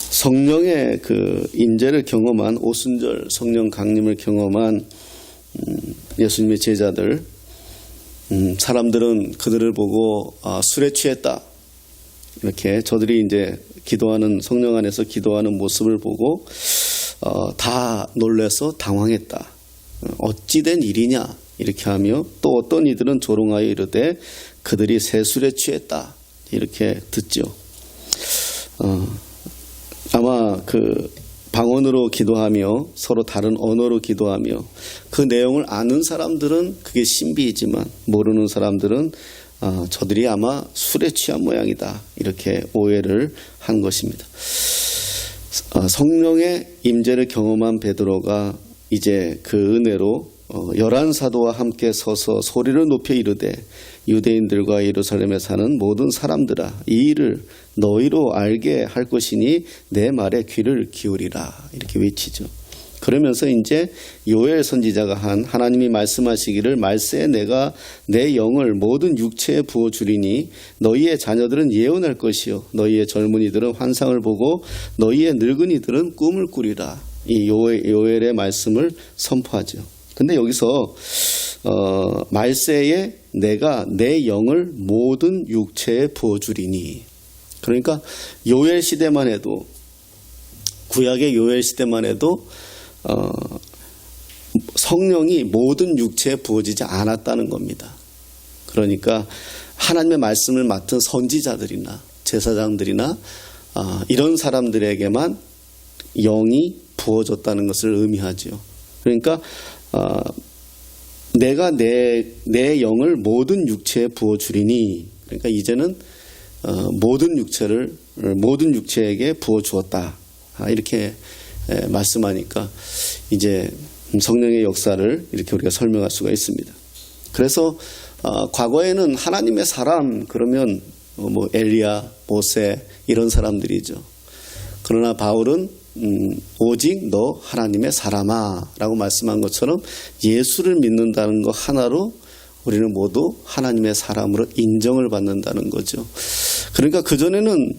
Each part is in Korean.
성령의 그 임재를 경험한 오순절 성령 강림을 경험한 예수님의 제자들, 사람들은 그들을 보고 술에 취했다, 이렇게 저들이 이제 기도하는, 성령 안에서 기도하는 모습을 보고 다 놀라서 당황했다. 어찌된 일이냐 이렇게 하며, 또 어떤 이들은 조롱하여 이르되 그들이 새 술에 취했다 이렇게 듣죠. 아마 그 방언으로 기도하며 서로 다른 언어로 기도하며 그 내용을 아는 사람들은 그게 신비이지만, 모르는 사람들은 저들이 아마 술에 취한 모양이다 이렇게 오해를 한 것입니다. 성령의 임재를 경험한 베드로가 이제 그 은혜로 11사도와 함께 서서 소리를 높여 이르되 유대인들과 예루살렘에 사는 모든 사람들아, 이 일을 너희로 알게 할 것이니 내 말에 귀를 기울이라 이렇게 외치죠. 그러면서 이제 요엘 선지자가 한 하나님이 말씀하시기를 말세에 내가 내 영을 모든 육체에 부어주리니 너희의 자녀들은 예언할 것이요 너희의 젊은이들은 환상을 보고 너희의 늙은이들은 꿈을 꾸리라, 이 요엘의 말씀을 선포하죠. 근데 여기서 말세에 내가 내 영을 모든 육체에 부어주리니, 그러니까 요엘 시대만 해도, 구약의 요엘 시대만 해도 성령이 모든 육체에 부어지지 않았다는 겁니다. 그러니까 하나님의 말씀을 맡은 선지자들이나 제사장들이나 이런 사람들에게만 영이 부어졌다는 것을 의미하죠. 그러니까 내가 내 영을 모든 육체에 부어주리니, 그러니까 이제는 모든 육체에게 부어주었다 이렇게 말씀하니까 이제 성령의 역사를 이렇게 우리가 설명할 수가 있습니다. 그래서 과거에는 하나님의 사람 그러면 뭐 엘리야, 모세 이런 사람들이죠. 그러나 바울은 오직 너 하나님의 사람아 라고 말씀한 것처럼 예수를 믿는다는 것 하나로 우리는 모두 하나님의 사람으로 인정을 받는다는 거죠. 그러니까 그전에는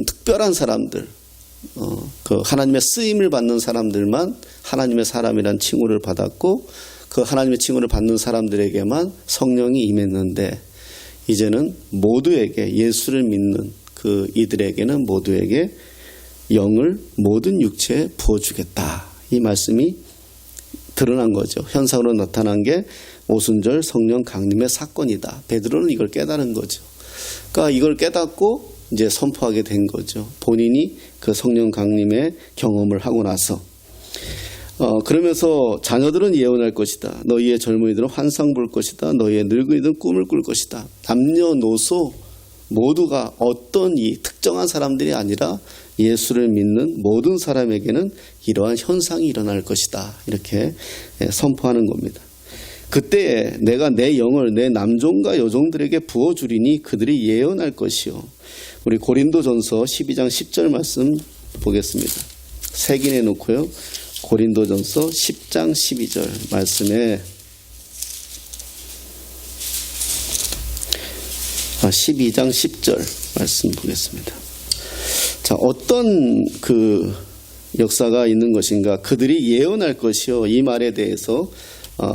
특별한 사람들, 그 하나님의 쓰임을 받는 사람들만 하나님의 사람이란 칭호를 받았고, 그 하나님의 칭호를 받는 사람들에게만 성령이 임했는데, 이제는 모두에게, 예수를 믿는 그 이들에게는 모두에게 영을 모든 육체에 부어주겠다, 이 말씀이 드러난 거죠. 현상으로 나타난 게 오순절 성령 강림의 사건이다. 베드로는 이걸 깨달은 거죠. 그러니까 이걸 깨닫고 이제 선포하게 된 거죠. 본인이 그 성령 강림의 경험을 하고 나서 그러면서 자녀들은 예언할 것이다. 너희의 젊은이들은 환상 볼 것이다. 너희의 늙은이들은 꿈을 꿀 것이다. 남녀노소 모두가 어떤 이 특정한 사람들이 아니라 예수를 믿는 모든 사람에게는 이러한 현상이 일어날 것이다. 이렇게 선포하는 겁니다. 그때에 내가 내 영을 내 남종과 여종들에게 부어주리니 그들이 예언할 것이요. 우리 고린도전서 12장 10절 말씀 보겠습니다. 색인해 놓고요. 고린도전서 10장 12절 말씀에 12장 10절 말씀 보겠습니다. 자, 어떤 그 역사가 있는 것인가? 그들이 예언할 것이요. 이 말에 대해서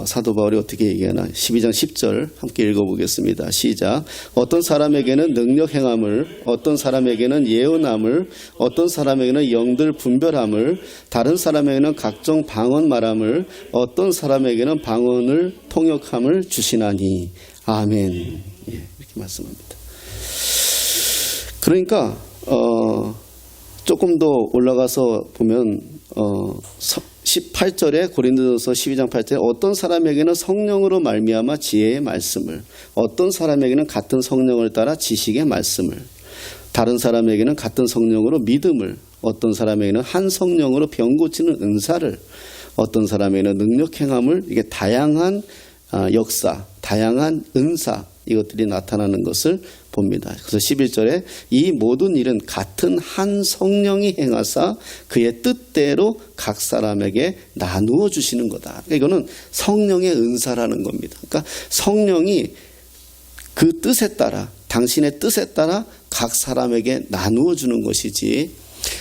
사도 바울이 어떻게 얘기하나? 12장 10절 함께 읽어보겠습니다. 시작. 어떤 사람에게는 능력 행함을, 어떤 사람에게는 예언함을, 어떤 사람에게는 영들 분별함을, 다른 사람에게는 각종 방언 말함을, 어떤 사람에게는 방언을 통역함을 주시나니. 아멘. 예, 이렇게 말씀합니다. 그러니까 조금 더 올라가서 보면 18절에 고린도전서 12장 8절에 어떤 사람에게는 성령으로 말미암아 지혜의 말씀을, 어떤 사람에게는 같은 성령을 따라 지식의 말씀을, 다른 사람에게는 같은 성령으로 믿음을, 어떤 사람에게는 한 성령으로 병 고치는 은사를, 어떤 사람에게는 능력 행함을, 이게 다양한 역사, 다양한 은사, 이것들이 나타나는 것을 봅니다. 그래서 11절에 이 모든 일은 같은 한 성령이 행하사 그의 뜻대로 각 사람에게 나누어 주시는 거다. 그러니까 이거는 성령의 은사라는 겁니다. 그러니까 성령이 그 뜻에 따라, 당신의 뜻에 따라 각 사람에게 나누어 주는 것이지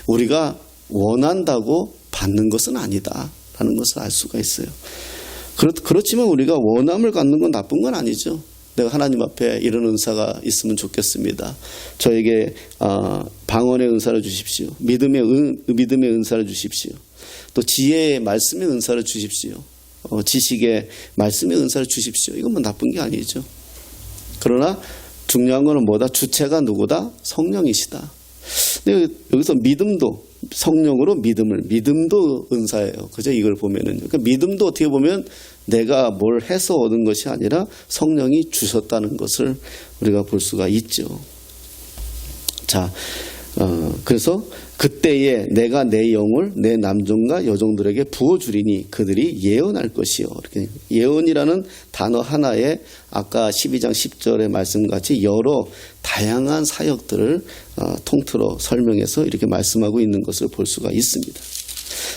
우리가 원한다고 받는 것은 아니다라는 것을 알 수가 있어요. 그렇지만 우리가 원함을 갖는 건 나쁜 건 아니죠. 내가 하나님 앞에 이런 은사가 있으면 좋겠습니다. 저에게 방언의 은사를 주십시오. 믿음의 은사를 주십시오. 또 지혜의 말씀의 은사를 주십시오. 지식의 말씀의 은사를 주십시오. 이건 뭐 나쁜 게 아니죠. 그러나 중요한 거는 뭐다? 주체가 누구다? 성령이시다. 근데 여기서 믿음도 성령으로 믿음도 은사예요. 그죠? 이걸 보면은. 그러니까 믿음도 어떻게 보면 내가 뭘 해서 얻은 것이 아니라 성령이 주셨다는 것을 우리가 볼 수가 있죠. 자, 그래서 그때에 내가 내 영을 내 남종과 여종들에게 부어주리니 그들이 예언할 것이요. 이렇게 예언이라는 단어 하나에 아까 12장 10절의 말씀같이 여러 다양한 사역들을 통틀어 설명해서 이렇게 말씀하고 있는 것을 볼 수가 있습니다.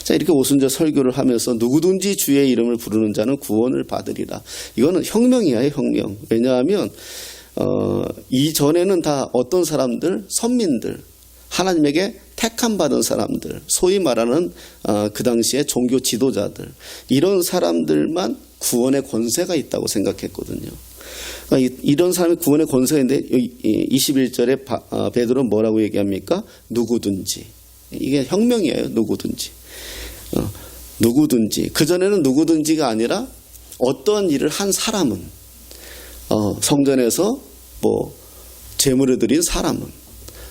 자, 이렇게 오순절 설교를 하면서 누구든지 주의 이름을 부르는 자는 구원을 받으리라. 이거는 혁명이야, 혁명. 왜냐하면 이전에는 다 어떤 사람들, 선민들, 하나님에게 택함 받은 사람들, 소위 말하는 그 당시에 종교 지도자들, 이런 사람들만 구원의 권세가 있다고 생각했거든요. 이런 사람이 구원의 권세가 있는데 21절에 베드로는 뭐라고 얘기합니까? 누구든지. 이게 혁명이에요. 누구든지. 누구든지. 그전에는 누구든지가 아니라 어떤 일을 한 사람은 성전에서 뭐 제물을 드린 사람은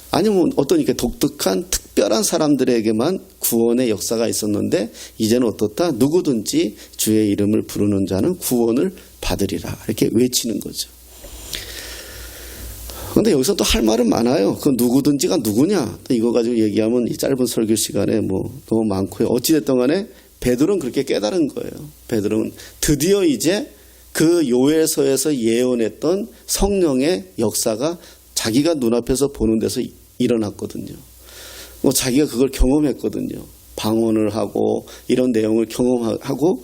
아니면 어떤 이렇게 독특한 특별한 사람들에게만 구원의 역사가 있었는데 이제는 어떻다? 누구든지 주의 이름을 부르는 자는 구원을 받으리라. 이렇게 외치는 거죠. 그런데 여기서 또 할 말은 많아요. 그 누구든지가 누구냐? 또 이거 가지고 얘기하면 이 짧은 설교 시간에 뭐 너무 많고요. 어찌됐든 간에 베드로는 그렇게 깨달은 거예요. 베드로는 드디어 이제 그 요엘서에서 예언했던 성령의 역사가 자기가 눈앞에서 보는 데서 일어났거든요. 자기가 그걸 경험했거든요. 방언을 하고 이런 내용을 경험하고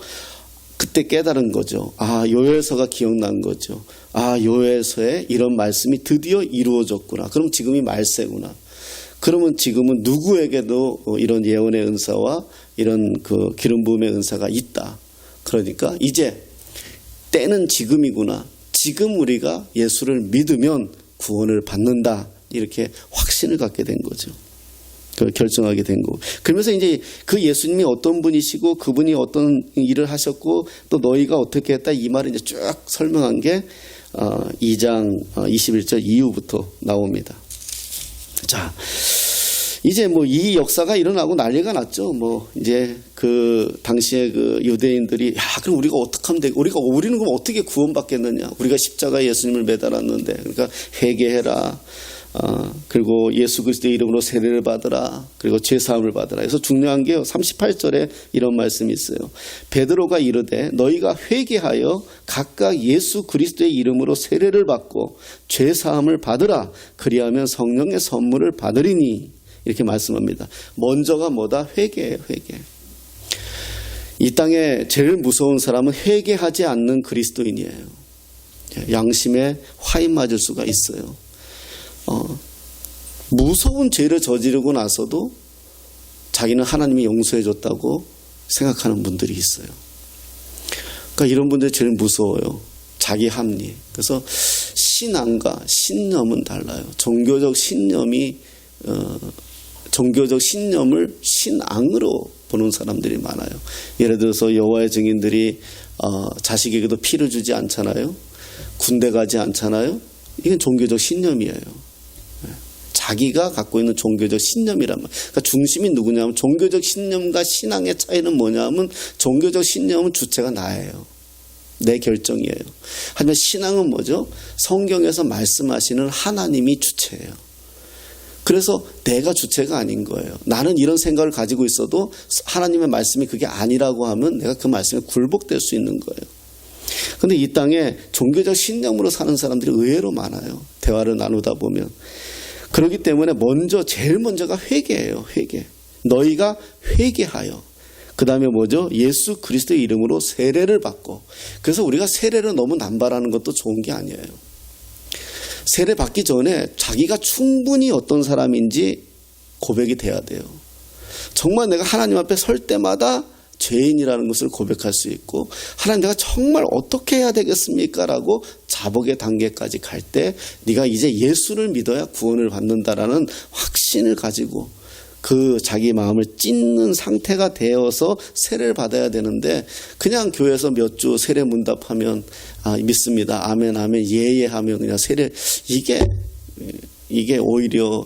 그때 깨달은 거죠. 요엘서가 기억난 거죠. 요엘서에 이런 말씀이 드디어 이루어졌구나. 그럼 지금이 말세구나. 그러면 지금은 누구에게도 이런 예언의 은사와 이런 그 기름 부음의 은사가 있다. 그러니까 이제 때는 지금이구나. 지금 우리가 예수를 믿으면 구원을 받는다. 이렇게 확신을 갖게 된 거죠. 그걸 결정하게 된 거고. 그러면서 이제 그 예수님이 어떤 분이시고 그분이 어떤 일을 하셨고 또 너희가 어떻게 했다 이 말을 이제 쭉 설명한 게 2장 21절 이후부터 나옵니다. 자, 이제 뭐 이 역사가 일어나고 난리가 났죠. 뭐 이제 그 당시에 그 유대인들이 그럼 우리가 어떻게 하면 되고 우리는 그럼 어떻게 구원받겠느냐? 우리가 십자가에 예수님을 매달았는데 그러니까 회개해라. 그리고 예수 그리스도의 이름으로 세례를 받으라. 그리고 죄사함을 받으라. 그래서 중요한 게 38절에 이런 말씀이 있어요. 베드로가 이르되 너희가 회개하여 각각 예수 그리스도의 이름으로 세례를 받고 죄사함을 받으라. 그리하면 성령의 선물을 받으리니. 이렇게 말씀합니다. 먼저가 뭐다? 회개예요. 회개. 이 땅에 제일 무서운 사람은 회개하지 않는 그리스도인이에요. 양심에 화인 맞을 수가 있어요. 무서운 죄를 저지르고 나서도 자기는 하나님이 용서해줬다고 생각하는 분들이 있어요. 그러니까 이런 분들이 제일 무서워요. 자기 합리. 그래서 신앙과 신념은 달라요. 종교적 신념을 신앙으로 보는 사람들이 많아요. 예를 들어서 여호와의 증인들이 자식에게도 피를 주지 않잖아요. 군대 가지 않잖아요. 이건 종교적 신념이에요. 자기가 갖고 있는 종교적 신념이란 말. 그러니까 중심이 누구냐면 종교적 신념과 신앙의 차이는 뭐냐면 종교적 신념은 주체가 나예요. 내 결정이에요. 하지만 신앙은 뭐죠? 성경에서 말씀하시는 하나님이 주체예요. 그래서 내가 주체가 아닌 거예요. 나는 이런 생각을 가지고 있어도 하나님의 말씀이 그게 아니라고 하면 내가 그 말씀에 굴복될 수 있는 거예요. 그런데 이 땅에 종교적 신념으로 사는 사람들이 의외로 많아요. 대화를 나누다 보면. 그렇기 때문에 제일 먼저가 회개예요. 회개. 너희가 회개하여. 그 다음에 뭐죠? 예수 그리스도의 이름으로 세례를 받고. 그래서 우리가 세례를 너무 남발하는 것도 좋은 게 아니에요. 세례 받기 전에 자기가 충분히 어떤 사람인지 고백이 돼야 돼요. 정말 내가 하나님 앞에 설 때마다 죄인이라는 것을 고백할 수 있고, 하나님 내가 정말 어떻게 해야 되겠습니까? 라고 자복의 단계까지 갈 때 네가 이제 예수를 믿어야 구원을 받는다라는 확신을 가지고 그 자기 마음을 찢는 상태가 되어서 세례를 받아야 되는데, 그냥 교회에서 몇 주 세례 문답하면 믿습니다, 아멘 아멘 예예 하면 그냥 세례, 이게 오히려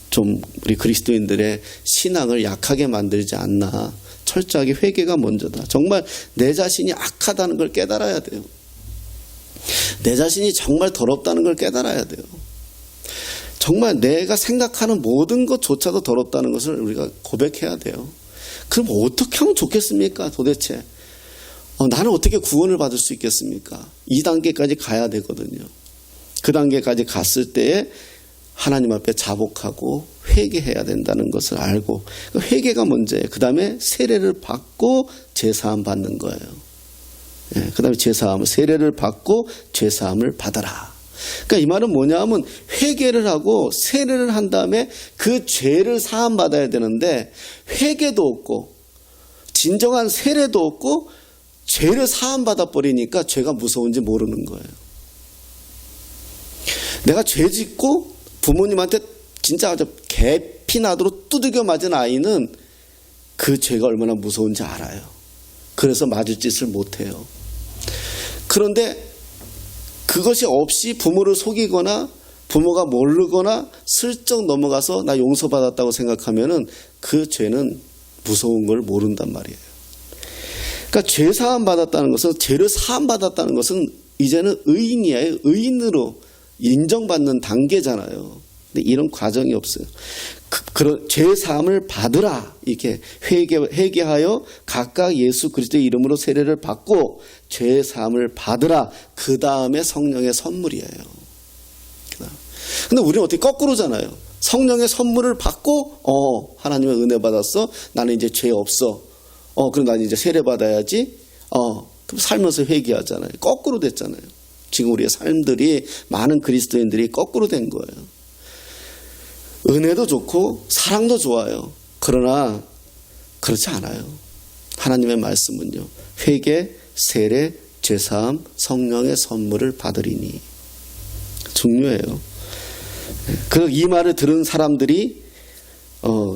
좀 우리 그리스도인들의 신앙을 약하게 만들지 않나. 철저하게 회개가 먼저다. 정말 내 자신이 악하다는 걸 깨달아야 돼요. 내 자신이 정말 더럽다는 걸 깨달아야 돼요. 정말 내가 생각하는 모든 것조차도 더럽다는 것을 우리가 고백해야 돼요. 그럼 어떻게 하면 좋겠습니까? 도대체 나는 어떻게 구원을 받을 수 있겠습니까? 이 단계까지 가야 되거든요. 그 단계까지 갔을 때에 하나님 앞에 자복하고 회개해야 된다는 것을 알고, 회개가 먼저예요. 그 다음에 세례를 받고 제사함 받는 거예요. 그 다음에 제사함을, 세례를 받고 제사함을 받아라. 그러니까 이 말은 뭐냐 하면, 회개를 하고 세례를 한 다음에 그 죄를 사함 받아야 되는데, 회개도 없고 진정한 세례도 없고 죄를 사함 받아 버리니까 죄가 무서운지 모르는 거예요. 내가 죄 짓고 부모님한테 진짜 아주 개피나도록 두들겨 맞은 아이는 그 죄가 얼마나 무서운지 알아요. 그래서 맞을 짓을 못해요. 그런데 그것이 없이 부모를 속이거나 부모가 모르거나 슬쩍 넘어가서 나 용서받았다고 생각하면은 그 죄는 무서운 걸 모른단 말이에요. 그러니까 죄 사함 받았다는 것은, 죄를 사함 받았다는 것은 이제는 의인이에요. 의인으로 인정받는 단계잖아요. 근데 이런 과정이 없어요. 그런 죄 사함을 받으라, 이렇게 회개하여 각각 예수 그리스도의 이름으로 세례를 받고 죄 사함을 받으라. 그 다음에 성령의 선물이에요. 근데 우리는 어떻게 거꾸로잖아요. 성령의 선물을 받고 하나님의 은혜 받았어, 나는 이제 죄 없어, 그럼 나는 이제 세례 받아야지, 그럼 살면서 회개하잖아요. 거꾸로 됐잖아요. 지금 우리의 삶들이, 많은 그리스도인들이 거꾸로 된 거예요. 은혜도 좋고 사랑도 좋아요. 그러나 그렇지 않아요. 하나님의 말씀은요, 회개, 세례, 죄사함, 성령의 선물을 받으리니. 중요해요. 이 말을 들은 사람들이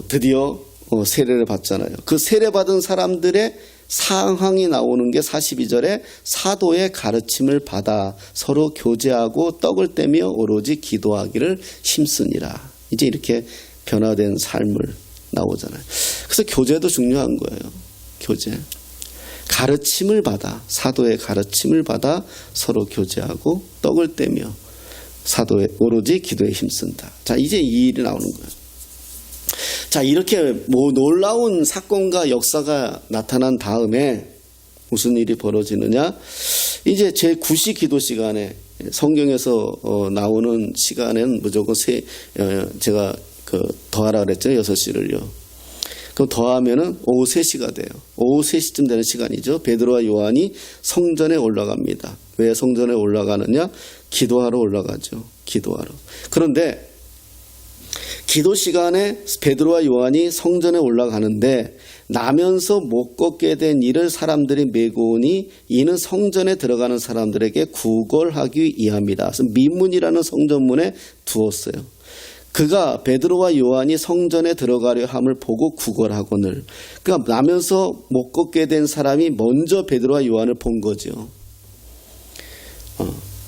드디어 세례를 받잖아요. 그 세례 받은 사람들의 상황이 나오는 게 42절에 사도의 가르침을 받아 서로 교제하고 떡을 떼며 오로지 기도하기를 힘쓰니라. 이제 이렇게 변화된 삶을 나오잖아요. 그래서 교제도 중요한 거예요. 교제. 가르침을 받아, 사도의 가르침을 받아 서로 교제하고 떡을 떼며 사도의 오로지 기도에 힘쓴다. 자, 이제 이 일이 나오는 거예요. 자, 이렇게 놀라운 사건과 역사가 나타난 다음에 무슨 일이 벌어지느냐? 이제 제9시 기도 시간에, 성경에서 나오는 시간에는 무조건 제가 더하라 그랬죠. 6시를요. 그럼 더하면은 오후 3시가 돼요. 오후 3시쯤 되는 시간이죠. 베드로와 요한이 성전에 올라갑니다. 왜 성전에 올라가느냐? 기도하러 올라가죠. 기도하러. 그런데 기도 시간에 베드로와 요한이 성전에 올라가는데 나면서 못 걷게 된 이를 사람들이 메고 오니 이는 성전에 들어가는 사람들에게 구걸하기 위함이다. 그래서 미문이라는 성전문에 두었어요. 그가 베드로와 요한이 성전에 들어가려 함을 보고 구걸하거늘. 그러니까 나면서 못 걷게 된 사람이 먼저 베드로와 요한을 본 거죠.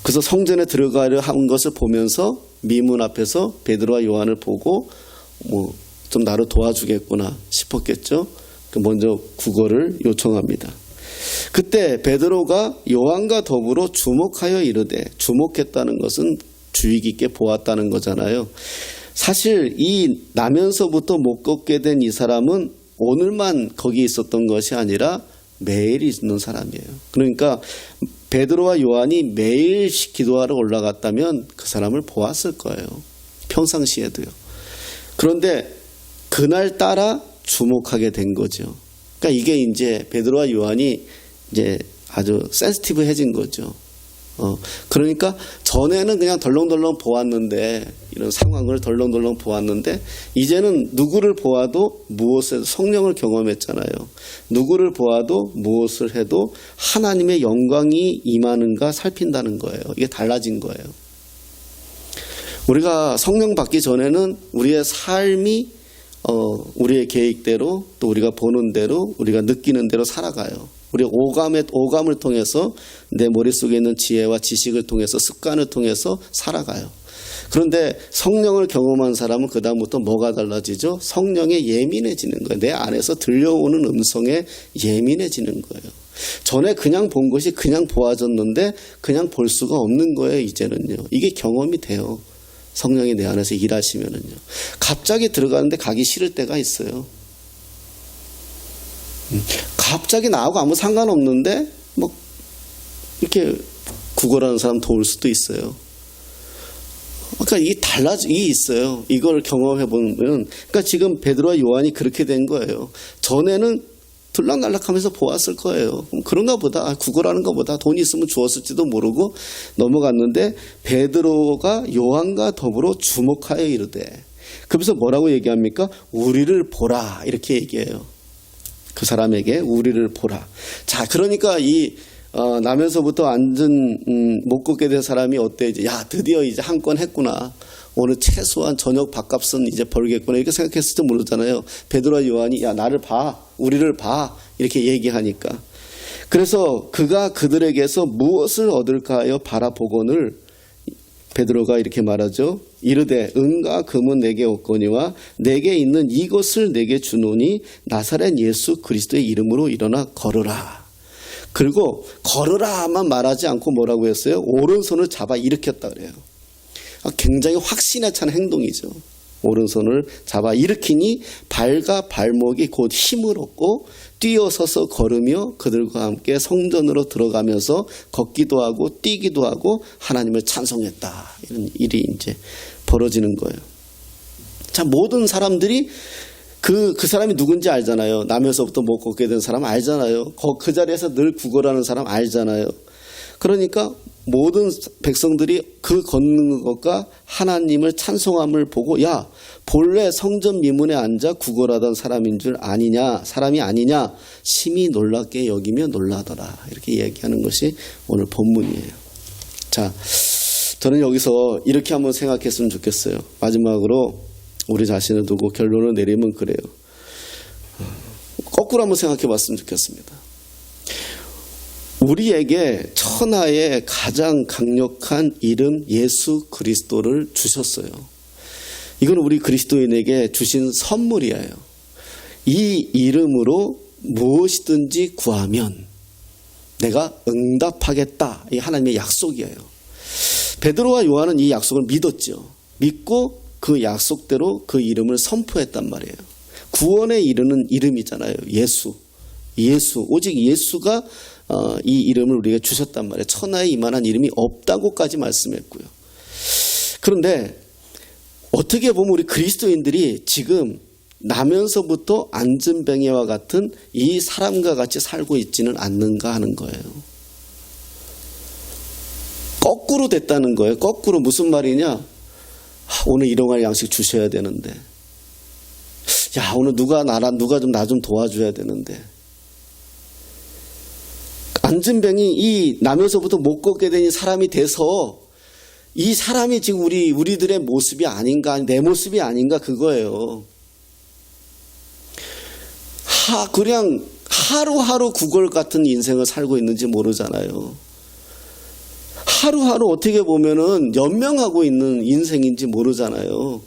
그래서 성전에 들어가려 한 것을 보면서 미문 앞에서 베드로와 요한을 보고 좀 나를 도와주겠구나 싶었겠죠. 먼저 구걸을 요청합니다. 그때 베드로가 요한과 더불어 주목하여 이르되, 주목했다는 것은 주의 깊게 보았다는 거잖아요. 사실 이 나면서부터 못 걷게 된 이 사람은 오늘만 거기 있었던 것이 아니라 매일 있는 사람이에요. 그러니까 베드로와 요한이 매일 기도하러 올라갔다면 그 사람을 보았을 거예요. 평상시에도요. 그런데 그날따라 주목하게 된 거죠. 그러니까 이게 이제 베드로와 요한이 이제 아주 센시티브해진 거죠. 그러니까 전에는 그냥 덜렁덜렁 보았는데, 이런 상황을 덜렁덜렁 보았는데, 이제는 누구를 보아도 무엇을, 성령을 경험했잖아요. 누구를 보아도 무엇을 해도 하나님의 영광이 임하는가 살핀다는 거예요. 이게 달라진 거예요. 우리가 성령 받기 전에는 우리의 삶이 우리의 계획대로, 또 우리가 보는 대로, 우리가 느끼는 대로 살아가요. 우리 오감을 통해서, 내 머릿속에 있는 지혜와 지식을 통해서, 습관을 통해서 살아가요. 그런데 성령을 경험한 사람은 그 다음부터 뭐가 달라지죠? 성령에 예민해지는 거예요. 내 안에서 들려오는 음성에 예민해지는 거예요. 전에 그냥 본 것이 그냥 보아졌는데 그냥 볼 수가 없는 거예요. 이제는요. 이게 경험이 돼요. 성령이 내 안에서 일하시면은요. 갑자기 들어가는데 가기 싫을 때가 있어요. 갑자기 나하고 아무 상관없는데 뭐 이렇게 구걸하는 사람 도울 수도 있어요. 그러니까 이게 있어요. 이걸 경험해 보면, 그러니까 지금 베드로와 요한이 그렇게 된 거예요. 전에는 들락날락하면서 보았을 거예요. 그런가 보다, 구걸하는 것보다 돈 있으면 주었을지도 모르고 넘어갔는데, 베드로가 요한과 더불어 주목하여 이르되, 그래서 뭐라고 얘기합니까? 우리를 보라, 이렇게 얘기해요. 그 사람에게 우리를 보라. 자, 그러니까 나면서부터 못 걷게 된 사람이 어때? 이제, 야, 드디어 이제 한 건 했구나. 오늘 최소한 저녁 밥값은 이제 벌겠구나. 이렇게 생각했을지 모르잖아요. 베드로와 요한이, 야, 나를 봐. 우리를 봐. 이렇게 얘기하니까. 그래서 그가 그들에게서 무엇을 얻을까 하여 바라보거늘, 베드로가 이렇게 말하죠. 이르되 은과 금은 내게 없거니와 내게 있는 이것을 내게 주노니 나사렛 예수 그리스도의 이름으로 일어나 걸으라. 그리고 걸으라만 말하지 않고 뭐라고 했어요? 오른손을 잡아 일으켰다 그래요. 굉장히 확신에 찬 행동이죠. 오른손을 잡아 일으키니 발과 발목이 곧 힘을 얻고 뛰어서서 걸으며 그들과 함께 성전으로 들어가면서 걷기도 하고 뛰기도 하고 하나님을 찬송했다. 이런 일이 이제 벌어지는 거예요. 자, 모든 사람들이 그 사람이 누군지 알잖아요. 나면서부터 못 걷게 된 사람 알잖아요. 그 자리에서 늘 구걸하는 사람 알잖아요. 그러니까 모든 백성들이 그 걷는 것과 하나님을 찬송함을 보고, 야, 본래 성전 미문에 앉아 구걸하던 사람이 아니냐 심히 놀랍게 여기며 놀라더라. 이렇게 얘기하는 것이 오늘 본문이에요. 자, 저는 여기서 이렇게 한번 생각했으면 좋겠어요. 마지막으로 우리 자신을 두고 결론을 내리면 그래요. 거꾸로 한번 생각해 봤으면 좋겠습니다. 우리에게 천하의 가장 강력한 이름 예수 그리스도를 주셨어요. 이건 우리 그리스도인에게 주신 선물이에요. 이 이름으로 무엇이든지 구하면 내가 응답하겠다. 이 하나님의 약속이에요. 베드로와 요한은 이 약속을 믿었죠. 믿고 그 약속대로 그 이름을 선포했단 말이에요. 구원에 이르는 이름이잖아요. 예수. 오직 예수가 이 이름을 우리에게 주셨단 말이에요. 천하에 이만한 이름이 없다고까지 말씀했고요. 그런데 어떻게 보면 우리 그리스도인들이 지금 나면서부터 안전뱅이와 같은 이 사람과 같이 살고 있지는 않는가 하는 거예요. 거꾸로 됐다는 거예요. 거꾸로 무슨 말이냐? 오늘 일용할 양식 주셔야 되는데, 야, 오늘 누가 좀 나 좀 도와줘야 되는데, 안전병이 이 나면서부터 못 걷게 된 이 사람이 돼서 이 사람이 지금 우리들의 모습이 아닌가, 내 모습이 아닌가 그거예요. 그냥 하루하루 구걸 같은 인생을 살고 있는지 모르잖아요. 하루하루 어떻게 보면은 연명하고 있는 인생인지 모르잖아요.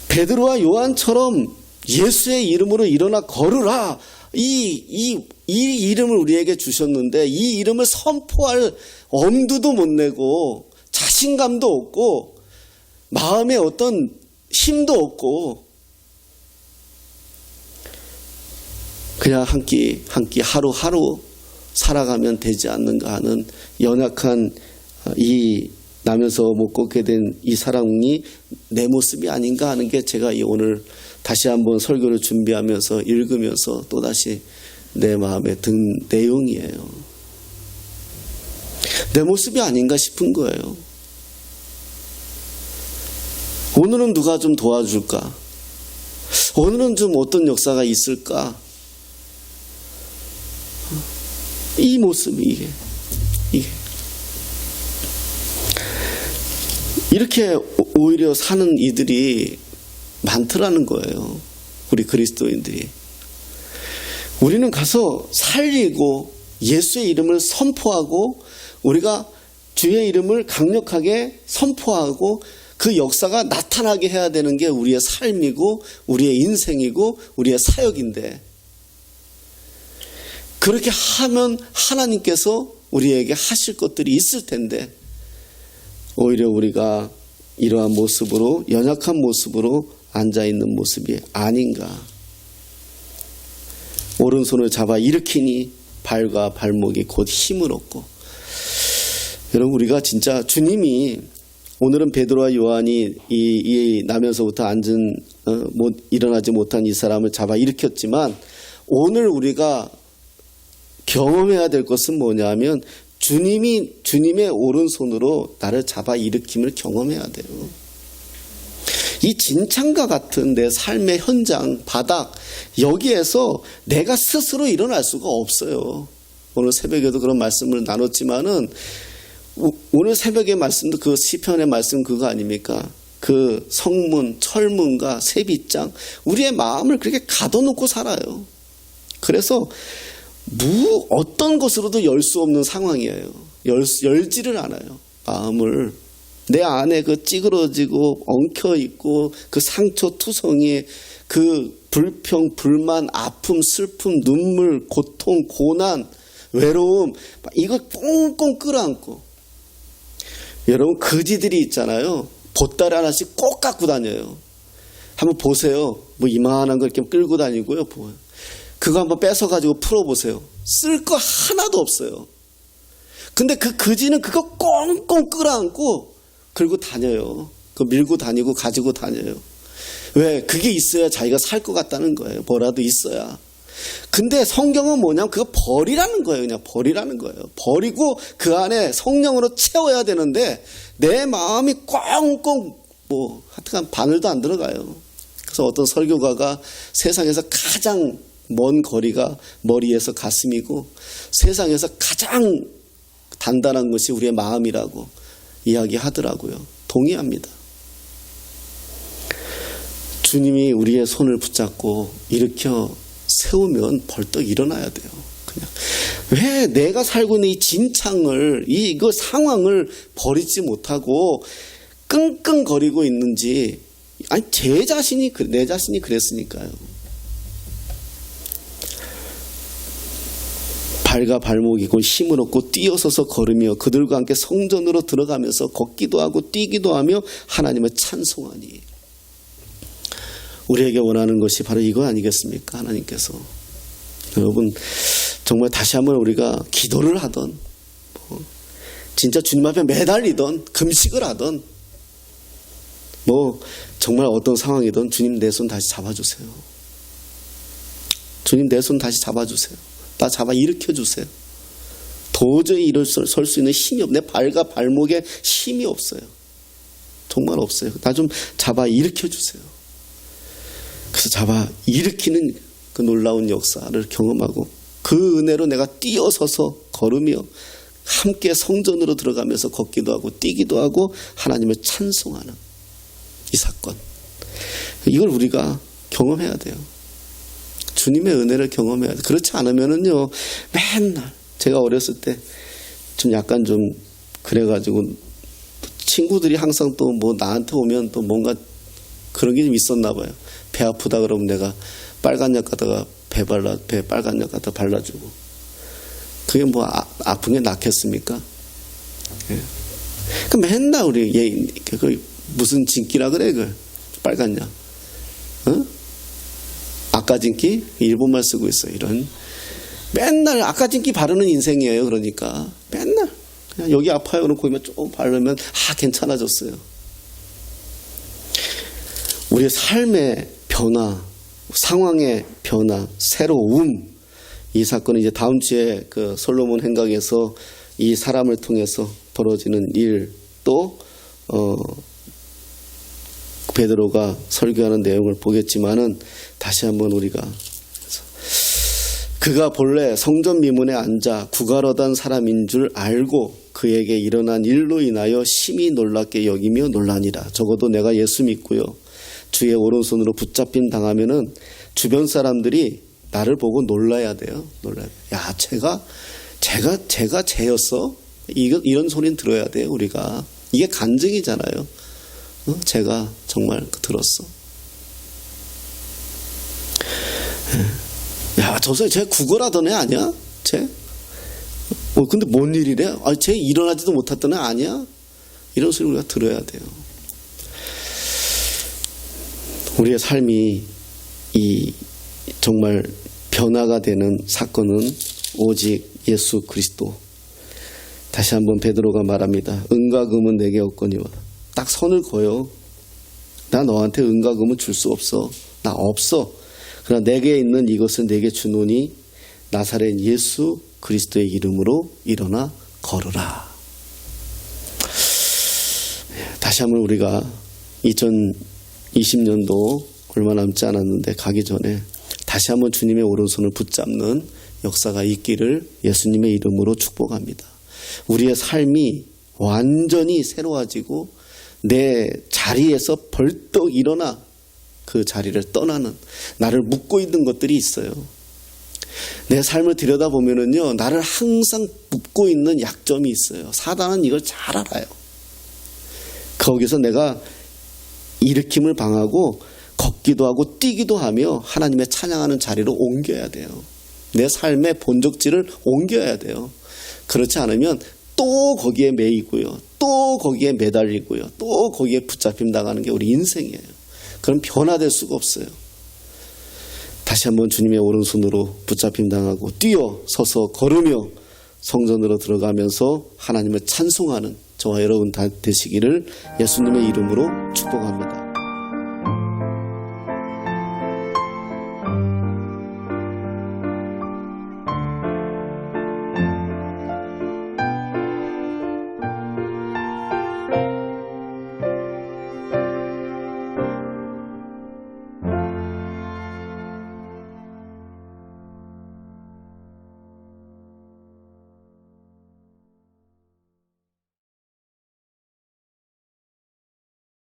베드로와 요한처럼 예수의 이름으로 일어나 걸으라. 이 이름을 우리에게 주셨는데 이 이름을 선포할 엄두도 못 내고 자신감도 없고 마음에 어떤 힘도 없고 그냥 한 끼 하루하루 살아가면 되지 않는가 하는 연약한 이 나면서 못 걷게 된 이 사람이 내 모습이 아닌가 하는 게 제가 오늘 다시 한번 설교를 준비하면서 읽으면서 또다시 내 마음에 든 내용이에요. 내 모습이 아닌가 싶은 거예요. 오늘은 누가 좀 도와줄까? 오늘은 좀 어떤 역사가 있을까? 이 모습이 이게 이렇게 오히려 사는 이들이 많더라는 거예요. 우리 그리스도인들이. 우리는 가서 살리고 예수의 이름을 선포하고 우리가 주의 이름을 강력하게 선포하고 그 역사가 나타나게 해야 되는 게 우리의 삶이고 우리의 인생이고 우리의 사역인데, 그렇게 하면 하나님께서 우리에게 하실 것들이 있을 텐데 오히려 우리가 이러한 모습으로, 연약한 모습으로 앉아있는 모습이 아닌가. 오른손을 잡아 일으키니 발과 발목이 곧 힘을 얻고. 여러분, 우리가 진짜 주님이, 오늘은 베드로와 요한이 이 나면서부터 일어나지 못한 이 사람을 잡아 일으켰지만, 오늘 우리가 경험해야 될 것은 뭐냐면 주님의 오른손으로 나를 잡아 일으킴을 경험해야 돼요. 이 진창과 같은 내 삶의 현장, 바닥, 여기에서 내가 스스로 일어날 수가 없어요. 오늘 새벽에도 그런 말씀을 나눴지만은, 오늘 새벽의 말씀도 그 시편의 말씀 그거 아닙니까? 그 성문, 철문과 세빗장, 우리의 마음을 그렇게 가둬놓고 살아요. 그래서 어떤 것으로도 열 수 없는 상황이에요. 열지를 않아요. 마음을. 내 안에 그 찌그러지고 엉켜있고 그 상처 투성이, 그 불평, 불만, 아픔, 슬픔, 눈물, 고통, 고난, 외로움, 이걸 꽁꽁 끌어안고. 여러분, 거지들이 있잖아요. 보따리 하나씩 꼭 갖고 다녀요. 한번 보세요. 뭐 이만한 걸 이렇게 끌고 다니고요. 그거 한번 뺏어가지고 풀어보세요. 쓸 거 하나도 없어요. 근데 그 거지는 그거 꽁꽁 끌어안고 끌고 다녀요. 그거 밀고 다니고 가지고 다녀요. 왜? 그게 있어야 자기가 살 것 같다는 거예요. 뭐라도 있어야. 근데 성경은 뭐냐면 그거 버리라는 거예요. 그냥 버리라는 거예요. 버리고 그 안에 성령으로 채워야 되는데 내 마음이 꽁꽁 하여튼 바늘도 안 들어가요. 그래서 어떤 설교가가 세상에서 가장 먼 거리가 머리에서 가슴이고 세상에서 가장 단단한 것이 우리의 마음이라고 이야기하더라고요. 동의합니다. 주님이 우리의 손을 붙잡고 일으켜 세우면 벌떡 일어나야 돼요. 그냥 왜 내가 살고 있는 이 진창을, 이거 상황을 버리지 못하고 끙끙거리고 있는지. 아니, 내 자신이 그랬으니까요. 발과 발목이 곧 힘을 얻고 뛰어서서 걸으며 그들과 함께 성전으로 들어가면서 걷기도 하고 뛰기도 하며 하나님을 찬송하니. 우리에게 원하는 것이 바로 이거 아니겠습니까? 하나님께서. 여러분, 정말 다시 한번 우리가 기도를 하던, 진짜 주님 앞에 매달리던, 금식을 하던, 정말 어떤 상황이든 주님 내 손 다시 잡아주세요. 주님 내 손 다시 잡아주세요. 나 잡아 일으켜주세요. 도저히 설 수 있는 힘이 없네. 발과 발목에 힘이 없어요. 정말 없어요. 나 좀 잡아 일으켜주세요. 그래서 잡아 일으키는 그 놀라운 역사를 경험하고 그 은혜로 내가 뛰어서서 걸으며 함께 성전으로 들어가면서 걷기도 하고 뛰기도 하고 하나님을 찬송하는 이 사건. 이걸 우리가 경험해야 돼요. 주님의 은혜를 경험해야 돼요. 그렇지 않으면은요, 맨날 제가 어렸을 때 좀 약간 좀 그래가지고 친구들이 항상 또 나한테 오면 또 뭔가 그런 게 좀 있었나 봐요. 배 아프다 그러면 내가 빨간 약 갖다가 배 빨간 약 갖다 발라주고. 그게 아픈 게 낫겠습니까? 예. 그 맨날 우리 무슨 진기라 그래, 빨간 약. 아까진기? 일본말 쓰고 있어요. 이런. 맨날 아까진기 바르는 인생이에요. 그러니까. 맨날. 그냥 여기 아파요. 그럼 거기만 좀 바르면, 괜찮아졌어요. 우리의 삶의 변화, 상황의 변화, 새로움. 이 사건은 이제 다음 주에 그 솔로몬 행각에서 이 사람을 통해서 벌어지는 일, 또 베드로가 설교하는 내용을 보겠지만은 다시 한번 우리가 그가 본래 성전 미문에 앉아 구가로단 사람인 줄 알고 그에게 일어난 일로 인하여 심히 놀랍게 여기며 놀라니라. 적어도 내가 예수 믿고요, 주의 오른손으로 붙잡힘 당하면은 주변 사람들이 나를 보고 놀라야 돼요. 놀라야 돼. 야, 제가 쟤였어? 이런 소리는 들어야 돼요, 우리가. 이게 간증이잖아요. 제가 정말 들었어. 야, 쟤 구걸하던 애 아니야? 쟤? 근데 뭔 일이래? 쟤 일어나지도 못했던 애 아니야? 이런 소리 우리가 들어야 돼요. 우리의 삶이 정말 변화가 되는 사건은 오직 예수 그리스도. 다시 한번 베드로가 말합니다. 은과 금은 내게 없거니와. 딱 선을 그어요. 나 너한테 은과 금은 줄 수 없어. 나 없어. 그러나 내게 있는 이것은 내게 주노니 나사렛 예수 그리스도의 이름으로 일어나 걸으라. 다시 한번 우리가 2020년도 얼마 남지 않았는데 가기 전에 다시 한번 주님의 오른손을 붙잡는 역사가 있기를 예수님의 이름으로 축복합니다. 우리의 삶이 완전히 새로워지고 내 자리에서 벌떡 일어나 그 자리를 떠나는, 나를 묶고 있는 것들이 있어요. 내 삶을 들여다보면은요, 나를 항상 묶고 있는 약점이 있어요. 사단은 이걸 잘 알아요. 거기서 내가 일으킴을 방하고 걷기도 하고 뛰기도 하며 하나님의 찬양하는 자리로 옮겨야 돼요. 내 삶의 본적지를 옮겨야 돼요. 그렇지 않으면 또 거기에 매이고요, 또 거기에 매달리고요, 또 거기에 붙잡힘 당하는 게 우리 인생이에요. 그럼 변화될 수가 없어요. 다시 한번 주님의 오른손으로 붙잡힘 당하고 뛰어 서서 걸으며 성전으로 들어가면서 하나님을 찬송하는 저와 여러분 다 되시기를 예수님의 이름으로 축복합니다.